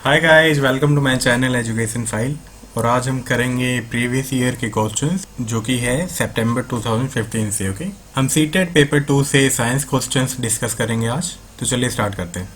Hi guys, welcome to my channel education file. और आज हम करेंगे प्रीवियस ईयर के क्वेश्चंस जो कि है सितंबर 2015 से। ओके, हम सीटेट पेपर 2 से साइंस क्वेश्चंस डिस्कस करेंगे आज। तो चलिए स्टार्ट करते हैं।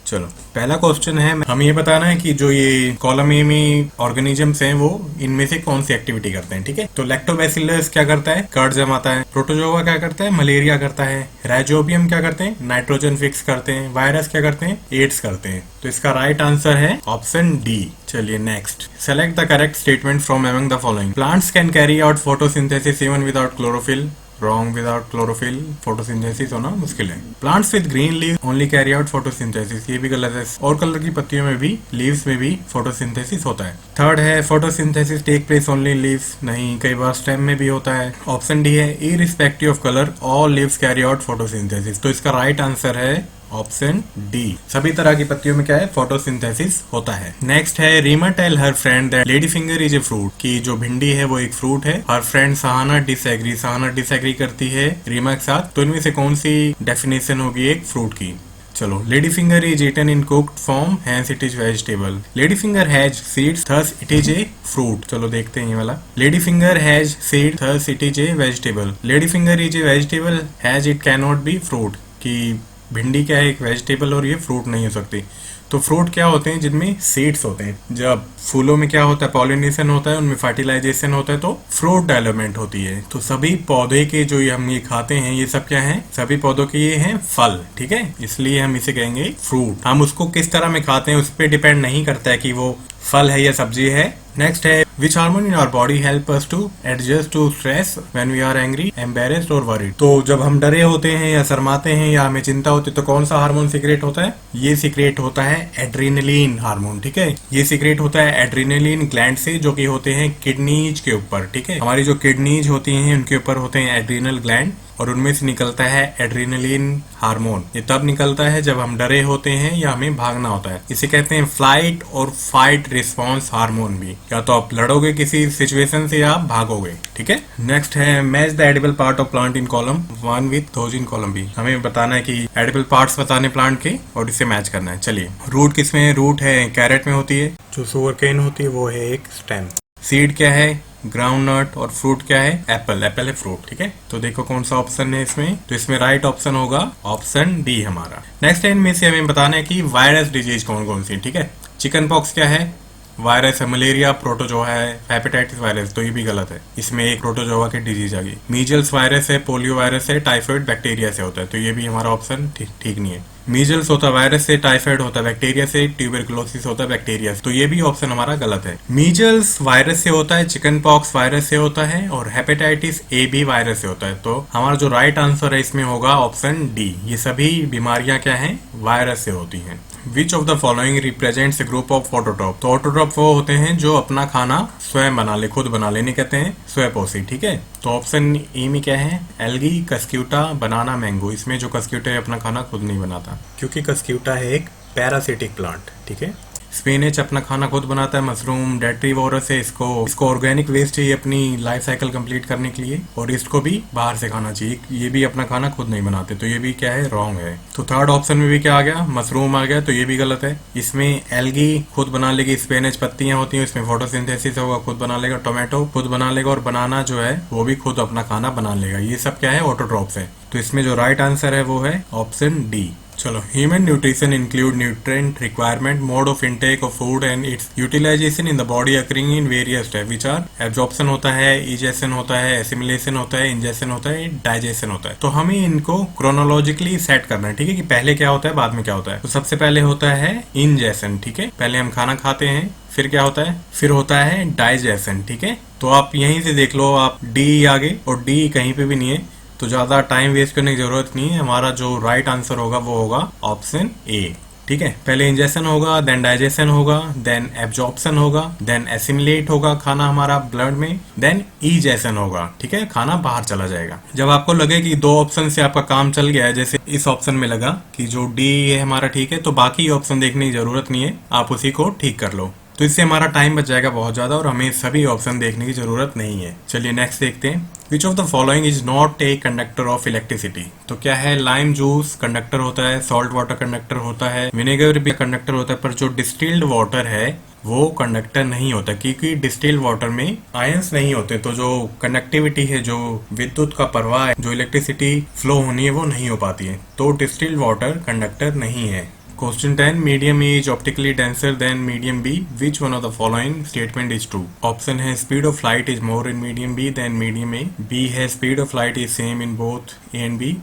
चलो, पहला क्वेश्चन है, हमें ये बताना है कि जो ये कॉलम ए में ऑर्गेनिजम्स हैं वो इनमें से कौन सी एक्टिविटी करते हैं। ठीक है, तो लैक्टोबैसिलस क्या करता है, कर्ड जमाता है। प्रोटोजोआ क्या करता है, मलेरिया करता है। राइजोबियम क्या करते हैं, नाइट्रोजन फिक्स करते हैं। वायरस क्या करते हैं, एड्स करते हैं। तो इसका राइट आंसर है ऑप्शन डी। चलिए next, select the correct statement from among the following. Plants can carry out photosynthesis even without chlorophyll. Wrong, without chlorophyll photosynthesis होना मुश्किल है। Plants with green leave only carry out photosynthesis, ये भी गलत है। और colour की पत्तियों में भी, लीव्स में भी फोटोसिंथेसिस होता है। थर्ड है, photosynthesis take place only in leaves, नहीं, कई बार स्टेम में भी होता है। ऑप्शन डी है, irrespective of colour all leaves carry out photosynthesis. तो इसका राइट आंसर है ऑप्शन डी, सभी तरह की पत्तियों में क्या है, फोटोसिंथेसिस होता है। नेक्स्ट है, Reema tell her friend that lady finger is a fruit, कि जो भिंडी है वो एक फ्रूट है। Her friend Sahana disagree, Sahana disagree करती है रीमा के साथ। तो इनमें से कौन सी डेफिनेशन होगी एक फ्रूट की। चलो, lady finger is eaten in cooked form, hence it is vegetable. Lady finger has seeds, thus it is a fruit. चलो देखते हैं ये वाला। Lady finger has seed, thus it is a vegetable. Lady finger is a vegetable, has it can not be fruit, कि भिंडी क्या है, एक वेजिटेबल और ये फ्रूट नहीं हो सकती। तो फ्रूट क्या होते हैं, जिनमें सीड्स होते हैं। जब फूलों में क्या होता है, पॉलिनेशन होता है, उनमें फर्टिलाइजेशन होता है, तो फ्रूट डेवलपमेंट होती है। तो सभी पौधे के जो हम ये खाते हैं, ये सब क्या है, सभी पौधों के ये हैं फल। ठीक है, इसलिए हम इसे कहेंगे फ्रूट। हम उसको किस तरह में खाते हैं उस पर डिपेंड नहीं करता है कि वो फल है या सब्जी है। नेक्स्ट है, which hormone in our body help us to adjust to stress when we are angry, embarrassed और वरीड। तो जब हम डरे होते हैं या शर्माते हैं या हमें चिंता होती है तो कौन सा हार्मोन सीक्रेट होता है, ये सीक्रेट होता है एड्रेनलिन हार्मोन। ठीक है, ये सीक्रेट होता है एड्रेनलिन ग्लैंड से, जो कि होते हैं किडनीज के ऊपर। ठीक है, हमारी जो किडनीज होती हैं उनके ऊपर होते हैं एड्रेनल ग्लैंड, और उनमें से निकलता है एड्रेनलिन हार्मोन। ये तब निकलता है जब हम डरे होते हैं या हमें भागना होता है। इसे कहते हैं फ्लाइट और फाइट रिस्पॉन्स हार्मोन भी। या तो आप लड़ोगे किसी सिचुएशन से या आप भागोगे। ठीक है, नेक्स्ट है, match the edible part of plant in column 1 with those in column B. हमें बताना है कि एडिबल पार्ट्स बताने प्लांट के और इसे मैच करना है। चलिए, रूट किसमें है, रूट है कैरेट में होती है। जो सुगर केन होती है वो है एक स्टेम। सीड क्या है, ग्राउंड नट। और फ्रूट क्या है, एप्पल, एप्पल है फ्रूट। ठीक है, तो देखो कौन सा ऑप्शन है इसमें। तो इसमें राइट ऑप्शन होगा ऑप्शन डी हमारा। नेक्स्ट है, इनमें से हमें बताना है कि वायरस डिजीज कौन कौन सी। ठीक है, चिकन पॉक्स क्या है, वायरस है। मलेरिया प्रोटोजोआ है। हेपेटाइटिस वायरस, तो ये भी गलत है, इसमें एक प्रोटोजोआ की डिजीज आ गई। मीजल्स वायरस है, पोलियो वायरस है, टाइफाइड बैक्टीरिया से होता है, तो ये भी हमारा ऑप्शन ठीक नहीं है। मीजल्स होता है वायरस से, टाइफाइड होता है बैक्टीरिया से, ट्यूबरकुलोसिस होता है बैक्टीरिया से, तो ये भी ऑप्शन हमारा गलत है। मीजल्स वायरस से होता है, चिकन पॉक्स वायरस से होता है, और हेपेटाइटिस ए भी वायरस से होता है। तो हमारा जो राइट आंसर है इसमें होगा ऑप्शन डी। ये सभी बीमारियां क्या हैं, वायरस से होती हैं। Which of the following represents A group of autotroph. तो ऑटोट्रॉप वो होते हैं जो अपना खाना स्वयं बना ले, खुद बना लेने कहते हैं स्वयंपोषी। ठीक है, तो ऑप्शन ए में क्या है, एल्गी, कस्क्यूटा, बनाना, मैंगो। इसमें जो कस्क्यूटा है अपना खाना खुद नहीं बनाता, क्योंकि कस्क्यूटा है एक पैरासिटिक प्लांट। ठीक है, स्पिनच अपना खाना खुद बनाता है। मशरूम डेट्रीवोरस है, इसको ऑर्गेनिक वेस्ट चाहिए अपनी लाइफ साइकिल कंप्लीट करने के लिए, और इसको भी बाहर से खाना चाहिए। ये भी अपना खाना खुद नहीं बनाते, तो ये भी क्या है, रॉन्ग है। तो थर्ड ऑप्शन में भी क्या आ गया, मशरूम आ गया, तो ये भी गलत है। इसमें एल्गी खुद बना लेगी, स्पिनच पत्तियां होती हैं उसमें फोटोसिंथेसिस होगा, खुद बना लेगा। टोमेटो खुद बना लेगा, और बनाना जो है वो भी खुद अपना खाना बना लेगा। ये सब क्या है, ऑटोट्रॉप्स है। तो इसमें जो राइट आंसर है वो है ऑप्शन डी। चलो, human nutrition include nutrient requirement, mode of intake of food and its utilization in the body occurring in various step, which are absorption होता है, इजेशन होता है, एसिमिलेशन होता है, इंजेशन होता है, डाइजेशन होता है। तो हमें इनको क्रोनोलॉजिकली सेट करना है। ठीक है, कि पहले क्या होता है बाद में क्या होता है। तो सबसे पहले होता है इंजेशन। ठीक है, पहले हम खाना खाते हैं, फिर क्या होता है, फिर होता है डाइजेशन। ठीक है, तो आप यहीं से देख लो, आप डी आगे और डी कहीं पे भी नहीं है, तो ज्यादा टाइम वेस्ट करने की जरूरत नहीं है। हमारा जो राइट आंसर होगा वो होगा ऑप्शन ए। ठीक है, पहले इंजेशन होगा, देन डाइजेशन होगा, देन एब्जॉर्प्शन होगा, देन एसिमिलेट होगा खाना हमारा ब्लड में, देन इजेशन होगा। ठीक है, खाना बाहर चला जाएगा। जब आपको लगे कि दो ऑप्शन से आपका काम चल गया है, जैसे इस ऑप्शन में लगा कि जो डी है हमारा ठीक है, तो बाकी ऑप्शन देखने की जरूरत नहीं है, आप उसी को ठीक कर लो। तो इससे हमारा टाइम बच जाएगा बहुत ज्यादा, और हमें सभी ऑप्शन देखने की जरूरत नहीं है। चलिए नेक्स्ट देखते हैं। Which of the following is not a conductor of electricity. तो क्या है, लाइम जूस कंडक्टर होता है, सॉल्ट वाटर कंडक्टर होता है, विनेगर भी कंडक्टर होता है, पर जो डिस्टिल्ड वाटर है वो कंडक्टर नहीं होता, क्योंकि डिस्टिल्ड वाटर में आयंस नहीं होते। तो जो कंडक्टिविटी है, जो विद्युत का प्रवाह है, जो इलेक्ट्रिसिटी फ्लो होनी है, वो नहीं हो पाती है। तो डिस्टिल्ड वाटर कंडक्टर नहीं है। Question 10. Medium A is optically denser than medium B. Which one of the following statement is true? Option है speed of light is more in medium B than medium A. B है speed of light is same in both A and B.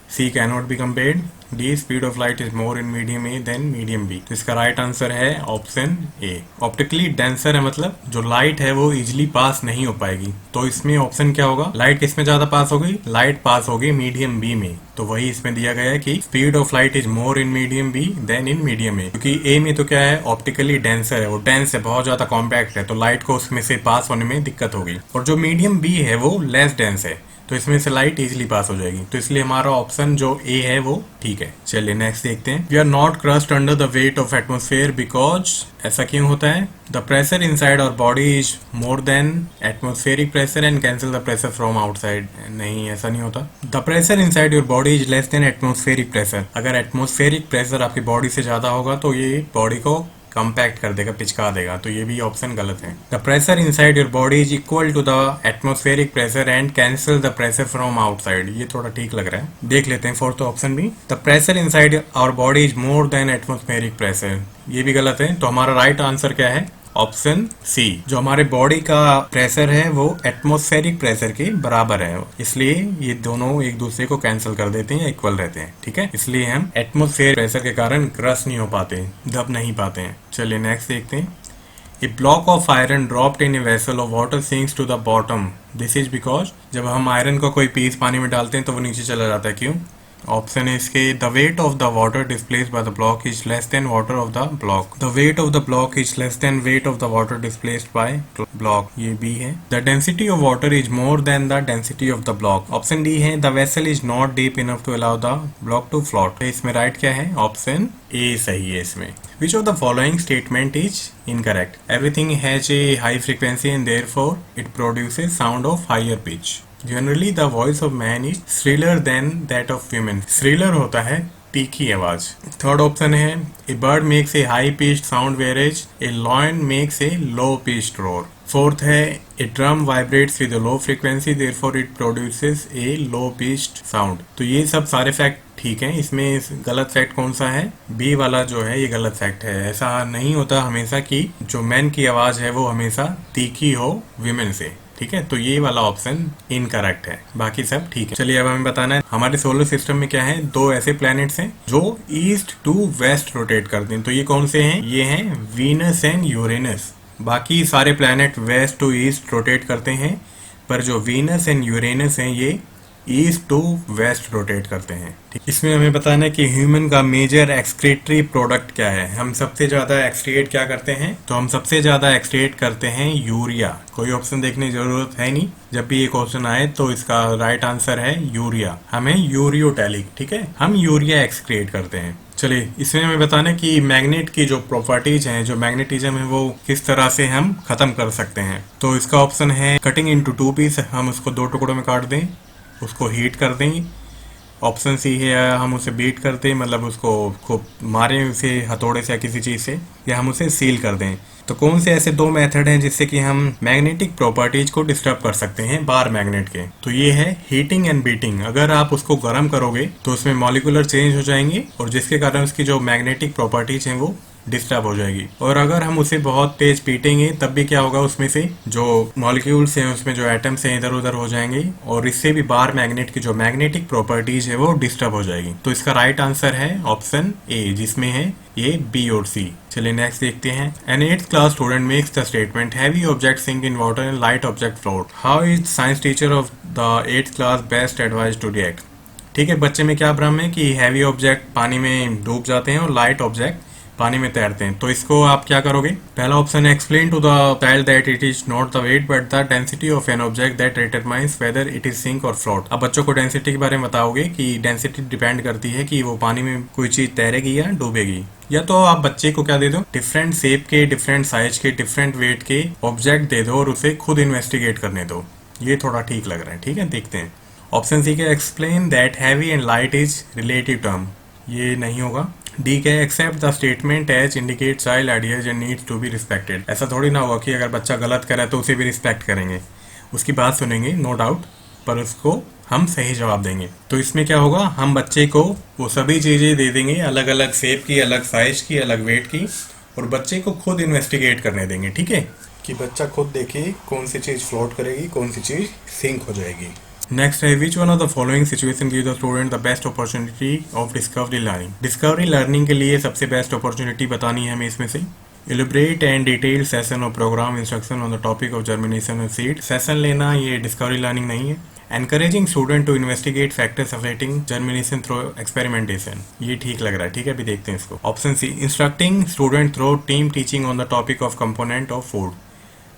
C cannot be compared. D speed of light is more in medium A than medium B. तो इसका right answer है option A. Optically denser है मतलब जो light है वो easily pass नहीं हो पाएगी। तो इसमें ऑप्शन क्या होगा, लाइट किस में ज्यादा पास होगी, लाइट पास होगी मीडियम बी में। तो वही इसमें दिया गया है कि speed of light is more in medium B than in medium A. क्योंकि ए में तो क्या है, ऑप्टिकली डेंसर है, वो डेंस है, बहुत ज्यादा कॉम्पैक्ट है, तो लाइट को उसमें से पास होने में दिक्कत होगी। और जो मीडियम बी है वो लेस डेंस है, तो इसमें से लाइट इजीली पास हो जाएगी। तो इसलिए हमारा ऑप्शन जो ए है वो ठीक है। चलिए नेक्स्ट देखते हैं। We are not crushed under the weight of atmosphere because, ऐसा क्यों होता है? The pressure inside our body is more than atmospheric pressure and cancel the pressure from outside. नहीं, ऐसा नहीं होता। The pressure inside your body is less than atmospheric pressure. अगर atmospheric pressure आपकी बॉडी से ज्यादा होगा तो ये बॉडी को कंपैक्ट कर देगा, पिचका देगा। तो ये भी ऑप्शन गलत है। The pressure inside your body is equal to the atmospheric pressure and cancel the pressure from outside. ये थोड़ा ठीक लग रहा है। देख लेते हैं फोर्थ ऑप्शन भी। The pressure inside our body is more than atmospheric pressure. ये भी गलत है। तो हमारा राइट आंसर क्या है? Option C. जो हमारे बॉडी का प्रेशर है वो एटमॉस्फेरिक प्रेशर के बराबर है, इसलिए ये दोनों एक दूसरे को कैंसिल कर देते हैं या इक्वल रहते हैं। ठीक है, इसलिए हम एटमॉस्फेयर प्रेशर के कारण क्रश नहीं हो पाते, दब नहीं पाते हैं। चलिए नेक्स्ट देखते हैं। A block of iron dropped in a vessel of water sinks to the bottom. This is because, जब हम आयरन को कोई पीस पानी में डालते हैं तो वो नीचे चला जाता है। क्यों? ऑप्शन है इसके, the weight of the water displaced by the block is less than water of the block. The weight of the block is less than weight of the water displaced by block. ये B है। The density of water is more than the density of the block. Option D है, the vessel is not deep enough to allow the block to float. इसमें right क्या है? Option A सही है इसमें। Which of the following statement is incorrect? Everything has a high frequency and therefore it produces sound of higher pitch. Generally, the voice of man is shriller than that of women. Shriller होता है तीखी आवाज। Third option है, a bird makes a high pitched sound whereas a lion makes a low pitched roar. Fourth है, a drum vibrates with a low frequency therefore it produces a low pitched sound. तो ये सब सारे fact ठीक है। इसमें गलत fact कौन सा है? बी वाला जो है ये गलत फैक्ट है। ऐसा नहीं होता हमेशा कि जो मैन की आवाज है वो हमेशा तीखी हो विमेन से। ठीक है, तो ये वाला ऑप्शन इनकरेक्ट है, बाकी सब ठीक है। चलिए अब हमें बताना है हमारे सोलर सिस्टम में क्या है। दो ऐसे प्लैनेट्स हैं जो ईस्ट टू वेस्ट रोटेट करते हैं। तो ये कौन से हैं? ये हैं वीनस एंड यूरेनस। बाकी सारे planet west to east rotate करते हैं, पर जो वीनस एंड यूरेनस हैं ये ईस्ट टू वेस्ट रोटेट करते हैं। इसमें हमें बताना है कि ह्यूमन का मेजर एक्सक्रीटरी प्रोडक्ट क्या है। हम सबसे ज्यादा एक्सक्रिएट क्या करते हैं? तो हम सबसे ज्यादा एक्सक्रिएट करते हैं यूरिया। कोई ऑप्शन देखने की जरूरत है नहीं, जब भी ये क्वेश्चन आए तो इसका राइट आंसर है यूरिया। हमें यूरियोटैलिक, ठीक है, हम यूरिया एक्सक्रिएट करते हैं। चलिए इसमें हमें बताना है कि मैग्नेट की जो प्रॉपर्टीज हैं, जो मैग्नेटिज्म है, वो किस तरह से हम खत्म कर सकते हैं। तो इसका ऑप्शन है कटिंग इनटू टू पीस। हम उसको दो टुकड़ों में काट दें, उसको हीट कर दें। ऑप्शन सी है हम उसे बीट कर दें, मतलब उसको खूब मारें उसे हथौड़े से या किसी चीज से, या हम उसे सील कर दें। तो कौन से ऐसे दो मेथड हैं जिससे कि हम मैग्नेटिक प्रॉपर्टीज को डिस्टर्ब कर सकते हैं बार मैग्नेट के? तो ये है हीटिंग एंड बीटिंग। अगर आप उसको गर्म करोगे तो उसमें मॉलिक्यूलर चेंज हो जाएंगे और जिसके कारण उसकी जो मैग्नेटिक प्रॉपर्टीज हैं वो डिस्टर्ब हो जाएगी। और अगर हम उसे बहुत तेज पीटेंगे तब भी क्या होगा, उसमें से जो मॉलिक्यूल्स हैं, उसमें जो एटम्स हैं, इधर उधर हो जाएंगे और इससे भी बार मैग्नेट की जो मैग्नेटिक प्रॉपर्टीज है वो डिस्टर्ब हो जाएगी। तो इसका राइट आंसर है ऑप्शन ए, जिसमें है ये बी और सी। चलिए नेक्स्ट देखते हैं। An 8th class student makes the statement heavy object sink in water and light object float. How is science teacher of the 8th class best advise to react? ठीक है, बच्चे में क्या भ्रम है कि हैवी ऑब्जेक्ट पानी में डूब जाते हैं और लाइट ऑब्जेक्ट पानी में तैरते हैं। तो इसको आप क्या करोगे? पहला ऑप्शन है explain to the child that it is not the weight but the density of an object that determines whether it is sink और फ्लोट। अब बच्चों को डेंसिटी के बारे में बताओगे कि डेंसिटी डिपेंड करती है कि वो पानी में कोई चीज तैरेगी या डूबेगी। या तो आप बच्चे को क्या दे दो, डिफरेंट शेप के, डिफरेंट साइज के, डिफरेंट वेट के ऑब्जेक्ट दे दो और उसे खुद इन्वेस्टिगेट करने दो। ये थोड़ा ठीक लग रहा है, ठीक है, देखते हैं। ऑप्शन सी का explain that heavy and light is relative term, ये नहीं होगा। डी का accept the statement as indicate child ideas and needs to be respected, ऐसा थोड़ी ना होगा कि अगर बच्चा गलत करे तो उसे भी रिस्पेक्ट करेंगे, उसकी बात सुनेंगे नो डाउट, पर उसको हम सही जवाब देंगे। तो इसमें क्या होगा, हम बच्चे को वो सभी चीजें दे देंगे, अलग अलग शेप की, अलग साइज की, अलग वेट की, और बच्चे को खुद इन्वेस्टिगेट करने देंगे, ठीक है, कि बच्चा खुद देखे कौन सी चीज फ्लोट करेगी, कौन सी चीज सिंक हो जाएगी। नेक्स्ट है which one of the following situation give the student the best opportunity of discovery learning. Discovery learning के लिए सबसे बेस्ट अपॉर्चुनिटी बतानी है हमें इसमें से। Elaborate and detailed session or program instruction on the topic of germination of seed। Session लेना ये डिस्कवरी लर्निंग नहीं है। Encouraging student to investigate factors affecting germination through experimentation, ये ठीक लग रहा है, ठीक है, अभी देखते हैं इसको। Option C instructing student through team teaching on the topic of component of food,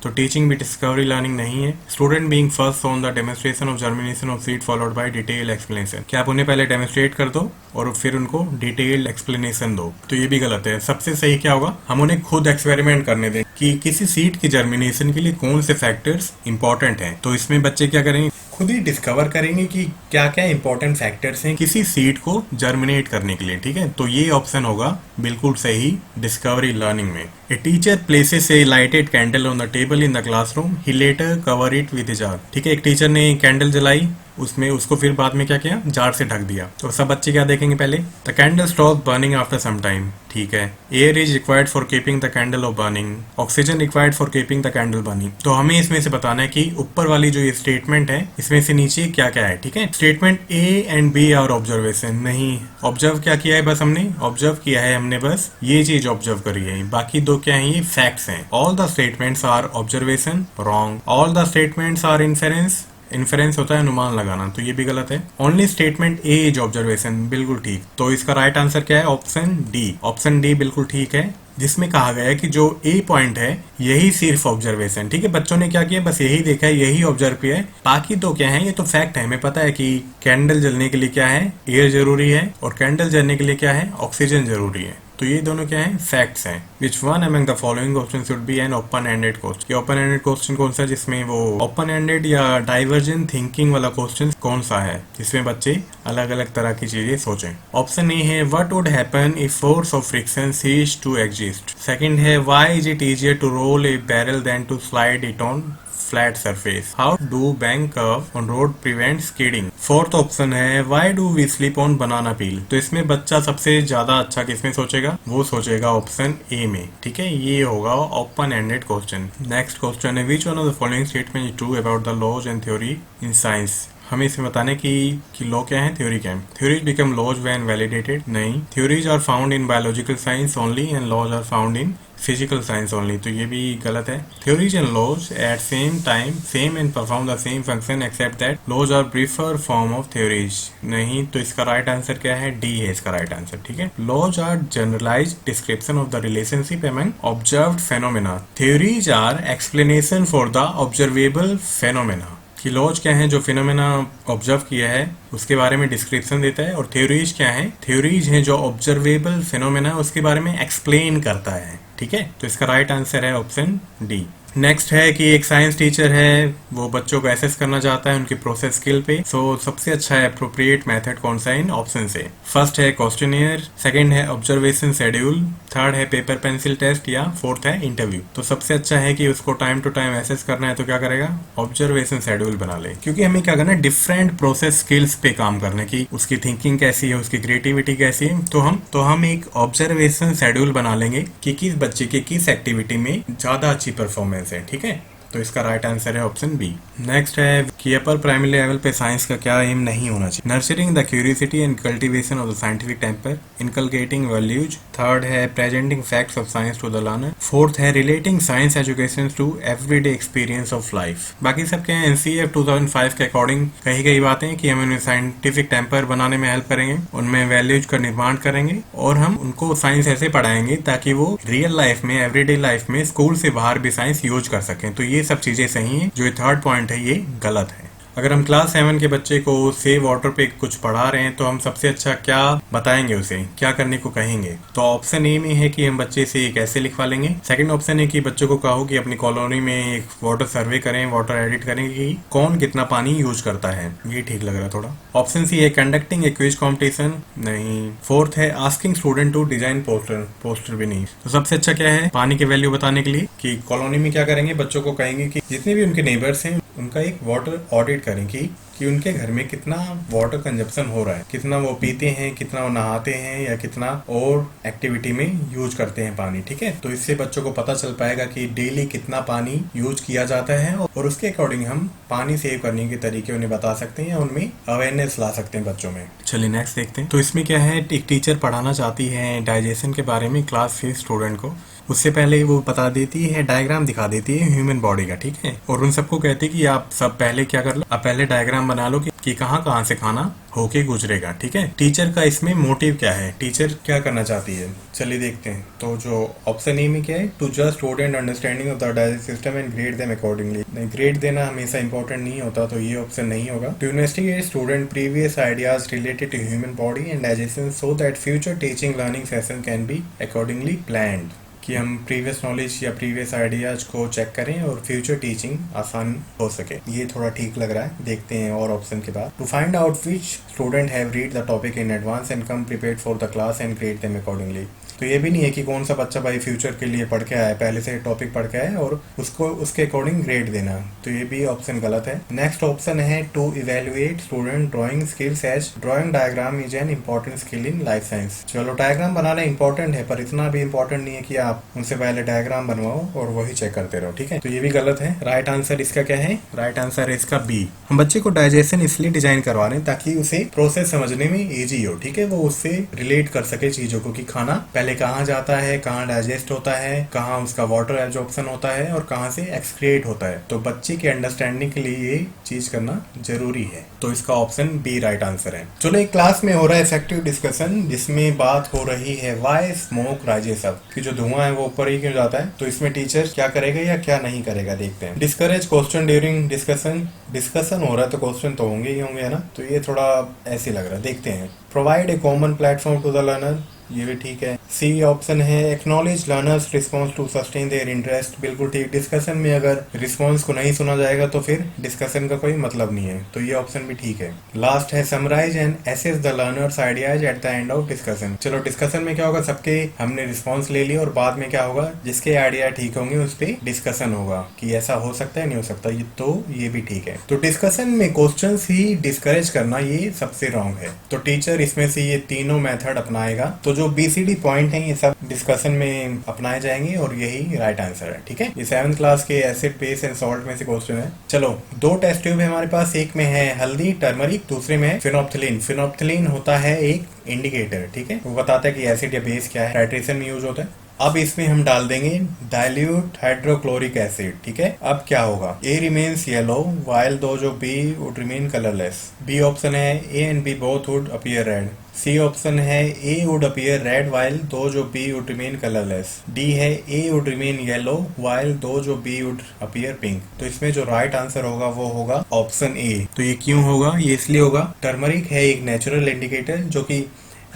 तो टीचिंग भी डिस्कवरी लर्निंग नहीं है। Student being first on the demonstration of germination of seed followed by detail explanation, क्या आप उन्हें पहले demonstrate कर दो और फिर उनको डिटेल एक्सप्लेनेशन दो, तो ये भी गलत है। सबसे सही क्या होगा, हम उन्हें खुद एक्सपेरिमेंट करने दें कि किसी सीड की जर्मिनेशन के लिए कौन से फैक्टर्स इंपॉर्टेंट हैं। तो इसमें बच्चे क्या करेंगे, खुद ही डिस्कवर करेंगे कि क्या क्या इंपॉर्टेंट फैक्टर्स हैं किसी सीड को जर्मिनेट करने के लिए, ठीक है। तो ये ऑप्शन होगा बिल्कुल सही डिस्कवरी लर्निंग में। A teacher places a lighted candle on the table in the classroom, he later cover it with a jar, ठीक है, एक टीचर ने कैंडल जलाई, उसमें उसको फिर बाद में क्या किया, जार से ढक दिया। तो सब बच्चे क्या देखेंगे, पहले the candle stop burning after some time, ठीक है, air is required for keeping the candle off burning, oxygen required for keeping the candle burning. तो हमें इसमें से बताना है कि ऊपर वाली जो ये स्टेटमेंट है इसमें से नीचे क्या क्या है, ठीक है। Statement A and B are observation, नहीं, ऑब्जर्व क्या किया है, बस हमने ऑब्जर्व किया है, हमने बस ये चीज ऑब्जर्व करी है, बाकी दो क्या है, ये फैक्ट्स हैं। All the statements are observation, wrong. All the statements are inference, inference होता है अनुमान लगाना, तो ये भी गलत है। Only statement A is observation, बिल्कुल ठीक। तो इसका राइट आंसर क्या है, ऑप्शन डी। ऑप्शन डी बिल्कुल ठीक है, जिसमें कहा गया है कि जो ए पॉइंट है यही सिर्फ ऑब्जर्वेशन, ठीक है, बच्चों ने क्या किया, बस यही देखा है, यही ऑब्जर्व किया है, बाकी तो क्या है, ये तो फैक्ट है। हमें पता है कि कैंडल जलने के लिए क्या है, एयर जरूरी है, और कैंडल जलने के लिए क्या है, ऑक्सीजन जरूरी है। तो ये दोनों क्या है, फैक्ट्स हैं। Which one among the following question should be an open ended question, ये ओपन एंडेड क्वेश्चन कौन सा है, जिसमें वो ओपन एंडेड या डाइवर्जेंट थिंकिंग वाला क्वेश्चन कौन सा है, जिसमें बच्चे अलग अलग तरह की चीजें सोचें। ऑप्शन ए है what would happen if force of friction ceases to exist. Second है why is it easier to roll a barrel than to slide it on flat surface, how do bank curve on road prevent skidding। Fourth option है why do we sleep on banana peel। तो इसमें बच्चा सबसे ज्यादा अच्छा किसमें सोचेगा, वो सोचेगा ऑप्शन ए में, ठीक है, ये होगा open ended question. Next question है which one of the following statement is true about the laws and theory in science। हमें इसमें बताना है कि लॉ क्या है, थ्योरी क्या है। Theories become laws when validated, नहीं। Theories are found in biological science only and laws are found in physical science only, तो ये भी गलत है। Theories and laws at same time same and perform the same function except that laws are prefer form of theories, नहीं। तो इसका right answer क्या है, डी है इसका राइट आंसर, ठीक है। Laws are generalized description of the relationship among observed phenomena, theories are explanation for the observable phenomena. कि लॉज क्या है, जो फिनोमेना ऑब्जर्व किया है उसके बारे में डिस्क्रिप्शन देता है, और थ्योरीज क्या है, थ्योरीज है जो ऑब्जर्वेबल फिनोमेना उसके बारे में एक्सप्लेन करता है, ठीक है। तो इसका राइट आंसर है ऑप्शन डी। नेक्स्ट है कि एक साइंस टीचर है, वो बच्चों को एसेस करना चाहता है उनकी प्रोसेस स्किल पे। सो सबसे अच्छा है अप्रोप्रिएट मेथड कौन सा इन ऑप्शन से। फर्स्ट है क्वेश्चनियर, सेकंड है ऑब्जर्वेशन शेड्यूल, थर्ड है पेपर पेंसिल टेस्ट, या फोर्थ है इंटरव्यू। तो सबसे अच्छा है कि उसको टाइम टू टाइम एसेस करना है, तो क्या करेगा, ऑब्जर्वेशन शेड्यूल बना ले, क्योंकि हमें क्या करना है, डिफरेंट प्रोसेस स्किल्स पे काम करने की, उसकी थिंकिंग कैसी है, उसकी क्रिएटिविटी कैसी है। तो हम एक ऑब्जर्वेशन शेड्यूल बना लेंगे कि किस बच्चे की किस एक्टिविटी में ज्यादा अच्छी परफॉर्मेंस है, ठीक है। तो इसका राइट आंसर है ऑप्शन बी। नेक्स्ट है कि अपर प्राइमरी लेवल पे साइंस का क्या एम नहीं होना चाहिए। Nurturing the curiosity and cultivation of the scientific temper, inculcating values. Third है presenting facts of science to the learner. Fourth है relating science education to everyday experience of life. बाकी सब क्या है, एनसीईएफ 2005 के अकॉर्डिंग कही गई बातें कि हम उन्हें साइंटिफिक टेम्पर बनाने में हेल्प करेंगे, उनमें वैल्यूज का निर्माण करेंगे, और हम उनको साइंस ऐसे पढ़ाएंगे ताकि वो रियल लाइफ में, एवरीडे लाइफ में, स्कूल से बाहर भी साइंस यूज कर सकें। तो ये सब चीजें सही हैं। जो थर्ड पॉइंट है ये गलत है। अगर हम क्लास 7 के बच्चे को सेव वाटर पे कुछ पढ़ा रहे हैं तो हम सबसे अच्छा क्या बताएंगे, उसे क्या करने को कहेंगे? तो ऑप्शन ए में है कि हम बच्चे से एक ऐसे लिखवा लेंगे। सेकंड ऑप्शन है कि बच्चों को कहो कि अपनी कॉलोनी में एक वाटर सर्वे करें, वाटर एडिट करें कि कौन कितना पानी यूज करता है। ये ठीक लग रहा है थोड़ा। ऑप्शन सी है कंडक्टिंग ए क्विज कॉम्पिटिशन, नहीं। फोर्थ है asking student to design poster, poster भी नहीं। तो सबसे अच्छा क्या है पानी की वैल्यू बताने के लिए कि कॉलोनी में क्या करेंगे, बच्चों को कहेंगे कि जितने भी उनके नेबर्स हैं उनका एक वाटर ऑडिट करें कि उनके घर में कितना वाटर कंजप्शन हो रहा है, कितना वो पीते हैं, कितना वो नहाते हैं या कितना और एक्टिविटी में यूज करते हैं पानी। ठीक है, तो इससे बच्चों को पता चल पाएगा कि डेली कितना पानी यूज किया जाता है और उसके अकॉर्डिंग हम पानी सेव करने के तरीके उन्हें बता सकते हैं या उनमें अवेयरनेस ला सकते हैं बच्चों में। चलिए नेक्स्ट देखते हैं। तो इसमें क्या है, एक टीचर पढ़ाना चाहती है डाइजेशन के बारे में क्लास 6 स्टूडेंट को। उससे पहले वो बता देती है, डायग्राम दिखा देती है ह्यूमन बॉडी का। ठीक है, और उन सबको कहती है कि आप सब पहले क्या कर लो, आप पहले डायग्राम बना लो कि कहाँ से खाना होके गुजरेगा। ठीक है, टीचर का इसमें मोटिव क्या है, टीचर क्या करना चाहती है, चलिए देखते हैं। तो जो ऑप्शन ए में क्या है, to just student understanding of the digest system and grade them accordingly. नहीं, ग्रेड देना हमेशा इंपॉर्टेंट नहीं होता, तो ये ऑप्शन नहीं होगा। To investigate student previous ideas related to human body and digestion so that future teaching learning session can be accordingly planned. कि हम प्रीवियस नॉलेज या प्रीवियस आइडियाज को चेक करें और फ्यूचर टीचिंग आसान हो सके। ये थोड़ा ठीक लग रहा है, देखते हैं और ऑप्शन के बाद। To find out which student have read the topic in advance and come prepared for the class and grade them accordingly. तो ये भी नहीं है कि कौन सा बच्चा भाई फ्यूचर के लिए पढ़ के आया है, पहले से टॉपिक पढ़ के आया और उसको उसके अकॉर्डिंग ग्रेड देना, तो ये भी ऑप्शन गलत है। नेक्स्ट ऑप्शन है to evaluate student drawing skills as drawing diagram is an important skill in life science. चलो डायग्राम बनाना इंपॉर्टेंट है, पर इतना भी इंपॉर्टेंट नहीं है कि आप उनसे पहले डायग्राम बनवाओ और वही चेक करते रहो। ठीक है, तो ये भी गलत है। राइट आंसर इसका क्या है, राइट आंसर है इसका बी। हम बच्चे को डाइजेशन इसलिए डिजाइन करवा रहे हैं ताकि उसे प्रोसेस समझने में इजी हो। ठीक है, वो उससे रिलेट कर सके चीजों को कि खाना पहले कहाँ जाता है, कहाँ डाइजेस्ट होता है, कहाँ उसका वाटर एब्जॉर्प्शन होता है और कहाँ से एक्सक्रिएट होता है। तो बच्चे की अंडरस्टैंडिंग के लिए ये चीज करना जरूरी है, तो इसका ऑप्शन बी राइट आंसर है। चलो, एक क्लास में हो रहा है इफेक्टिव डिस्कशन जिसमें बात हो रही है व्हाई स्मोक राइजेस अप, कि जो धुआं है वो ऊपर ही क्यों जाता है। तो इसमें टीचर क्या करेगा या क्या नहीं करेगा, देखते हैं। Discourage question during discussion, discussion हो रहा है तो क्वेश्चन तो होंगे ही होंगे, है ना। तो ये थोड़ा ऐसे लग रहा है, देखते हैं। Provide a common platform to the learner, ये भी ठीक है। सी ऑप्शन है acknowledge learners response to sustain their interest, बिल्कुल ठीक। डिस्कशन में अगर रिस्पॉन्स को नहीं सुना जाएगा तो फिर डिस्कशन का कोई मतलब नहीं है, तो ये ऑप्शन भी ठीक है। लास्ट है summarize and assess the learners ideas at the end of discussion. चलो, डिस्कशन में क्या होगा, सबके हमने रिस्पॉन्स ले लिया और बाद में क्या होगा, जिसके आइडिया ठीक होंगे उस पर डिस्कशन होगा कि ऐसा हो सकता है नहीं हो सकता, तो ये भी ठीक है। तो डिस्कशन में क्वेश्चन ही डिस्करेज करना ये सबसे रॉन्ग है, तो टीचर इसमें से ये तीनों मेथड अपनाएगा। तो जो BCD पॉइंट है ये सब डिस्कशन में अपनाए जाएंगे और यही राइट आंसर है। ठीक है, ये 7th क्लास के एसिड बेस एंड सॉल्ट में से क्वेश्चन है। चलो, 2 टेस्ट ट्यूब है हमारे पास, एक में है हल्दी टर्मरिक, दूसरे में है फिनोप्थिलीन। फिनोप्थिलीन होता है एक इंडिकेटर, ठीक है, वो बताता है कि एसिड या बेस क्या है, टाइट्रेशन में यूज होता है। अब इसमें हम डाल देंगे डाइल्यूट हाइड्रोक्लोरिक एसिड। ठीक है, अब क्या होगा, ए रिमेन्स येलो वाइल दो जो B would remain colourless. B option है A and B both would appear red. C option है A would appear red while though जो B would remain colourless. D है A would remain yellow while though जो B would appear pink. तो इसमें जो right answer होगा वो होगा ऑप्शन ए। तो ये क्यों होगा, ये इसलिए होगा, टर्मरिक है एक नेचुरल इंडिकेटर जो कि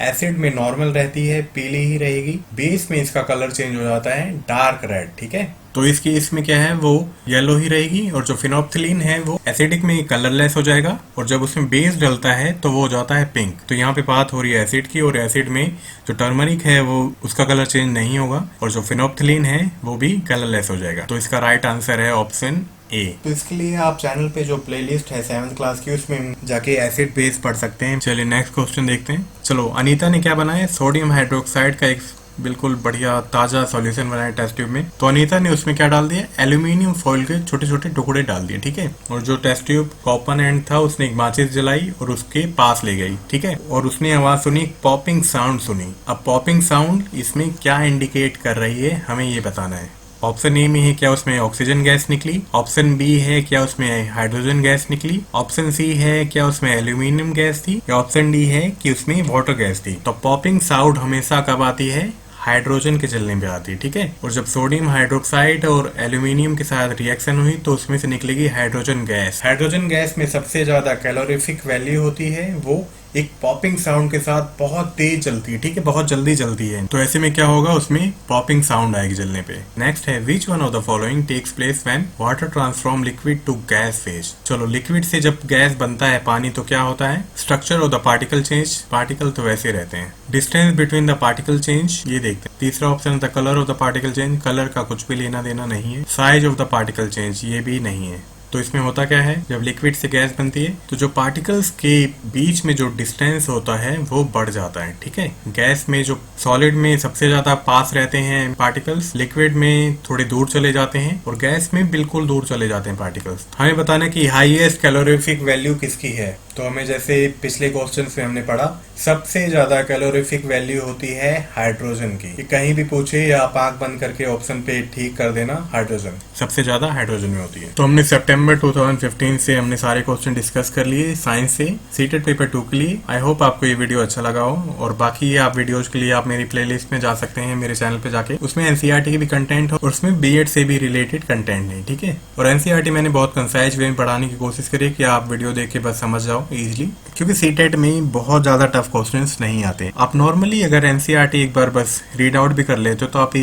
एसिड में नॉर्मल रहती है, पीली ही रहेगी, बेस में इसका कलर चेंज हो जाता है डार्क रेड। ठीक है, तो इसकी इसमें क्या है वो येलो ही रहेगी, और जो फिनोप्थिलीन है वो एसिडिक में कलरलेस हो जाएगा और जब उसमें बेस डलता है तो वो हो जाता है पिंक। तो यहाँ पे बात हो रही है एसिड की, और एसिड में जो टर्मरिक है वो उसका कलर चेंज नहीं होगा और जो फिनोप्थिलीन है वो भी कलरलेस हो जाएगा। तो इसका राइट आंसर है ऑप्शन ए। तो इसके लिए आप चैनल पे जो प्लेलिस्ट है 7th क्लास की उसमें जाके एसिड बेस पढ़ सकते हैं। चलिए नेक्स्ट क्वेश्चन देखते हैं। चलो, अनीता ने क्या बनाया, सोडियम हाइड्रोक्साइड का एक बिल्कुल बढ़िया ताजा सॉल्यूशन बनाया टेस्ट ट्यूब में। तो अनीता ने उसमें क्या डाल दिया, एल्यूमिनियम फॉइल के छोटे छोटे टुकड़े डाल दिए। ठीक है, और जो टेस्ट ट्यूब का ओपन एंड था उसने एक माचिस जलाई और उसके पास ले गई। ठीक है, और उसने आवाज सुनी, पॉपिंग साउंड सुनी। अब पॉपिंग साउंड इसमें क्या इंडिकेट कर रही है हमें ये बताना है। ऑप्शन ए में है क्या उसमें ऑक्सीजन गैस निकली, ऑप्शन बी है क्या उसमें हाइड्रोजन गैस निकली, ऑप्शन सी है क्या उसमें एल्यूमिनियम गैस थी, या ऑप्शन डी है कि उसमें वाटर गैस थी। तो पॉपिंग साउंड हमेशा कब आती है, हाइड्रोजन के जलने पे आती है, ठीक है। और जब सोडियम हाइड्रोक्साइड और एल्यूमिनियम के साथ रिएक्शन हुई तो उसमें से निकलेगी हाइड्रोजन गैस। हाइड्रोजन गैस में सबसे ज्यादा कैलोरीफिक वैल्यू होती है, वो एक पॉपिंग साउंड के साथ बहुत तेज जलती है, ठीक है, बहुत जल्दी जलती है। तो ऐसे में क्या होगा, उसमें पॉपिंग साउंड आएगी जलने पे। नेक्स्ट है which one of the following takes place when water transform liquid to gas phase. चलो, लिक्विड से जब गैस बनता है पानी तो क्या होता है, structure of the particle change. Particle तो वैसे रहते हैं। Distance between the particle change, ये देखते हैं। तीसरा option the colour of the particle change, colour का कुछ भी लेना देना नहीं है। Size of the particle change, ये भी नहीं है। तो इसमें होता क्या है, जब लिक्विड से गैस बनती है तो जो पार्टिकल्स के बीच में जो डिस्टेंस होता है वो बढ़ जाता है, ठीक है। गैस में जो सॉलिड में सबसे ज्यादा पास रहते हैं पार्टिकल्स, लिक्विड में थोड़े दूर चले जाते हैं और गैस में बिल्कुल दूर चले जाते हैं पार्टिकल्स। हमें बताना कि हाईएस्ट कैलोरीफिक वैल्यू किसकी है। तो हमें जैसे पिछले क्वेश्चन में हमने पढ़ा, सबसे ज्यादा कैलोरीफिक वैल्यू होती है हाइड्रोजन की। कि कहीं भी पूछे या आप आंख बंद करके ऑप्शन पे ठीक कर देना, हाइड्रोजन सबसे ज्यादा हाइड्रोजन में होती है। तो हमने सितंबर 2015 से हमने सारे क्वेश्चन डिस्कस कर लिए साइंस से सीटेड पेपर 2 के लिए। आई होप आपको ये वीडियो अच्छा लगा हो। और बाकी आप वीडियोज के लिए आप मेरी प्लेलिस्ट में जा सकते हैं, मेरे चैनल पे जाके। उसमें एनसीईआरटी की भी कंटेंट हो और उसमें बीएड से भी रिलेटेड कंटेंट है, ठीक है। और एनसीईआरटी मैंने बहुत कंसाइज वे में पढ़ाने की कोशिश करी कि आप वीडियो देख के बस समझ जाओ इजिली, क्योंकि सीटेट में बहुत ज्यादा टफ क्वेश्चंस नहीं आते। आप नॉर्मली अगर एनसीईआरटी एक बार बस रीड आउट भी कर लेते हो तो आप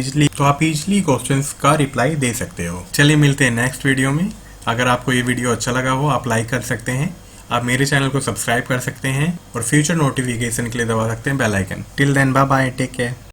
इजिली क्वेश्चंस का रिप्लाई दे सकते हो। चलिए मिलते हैं नेक्स्ट वीडियो में। अगर आपको ये वीडियो अच्छा लगा हो आप लाइक कर सकते हैं, आप मेरे चैनल को सब्सक्राइब कर सकते हैं और फ्यूचर नोटिफिकेशन के लिए दबा सकते हैं bell icon. Till then bye bye, take care.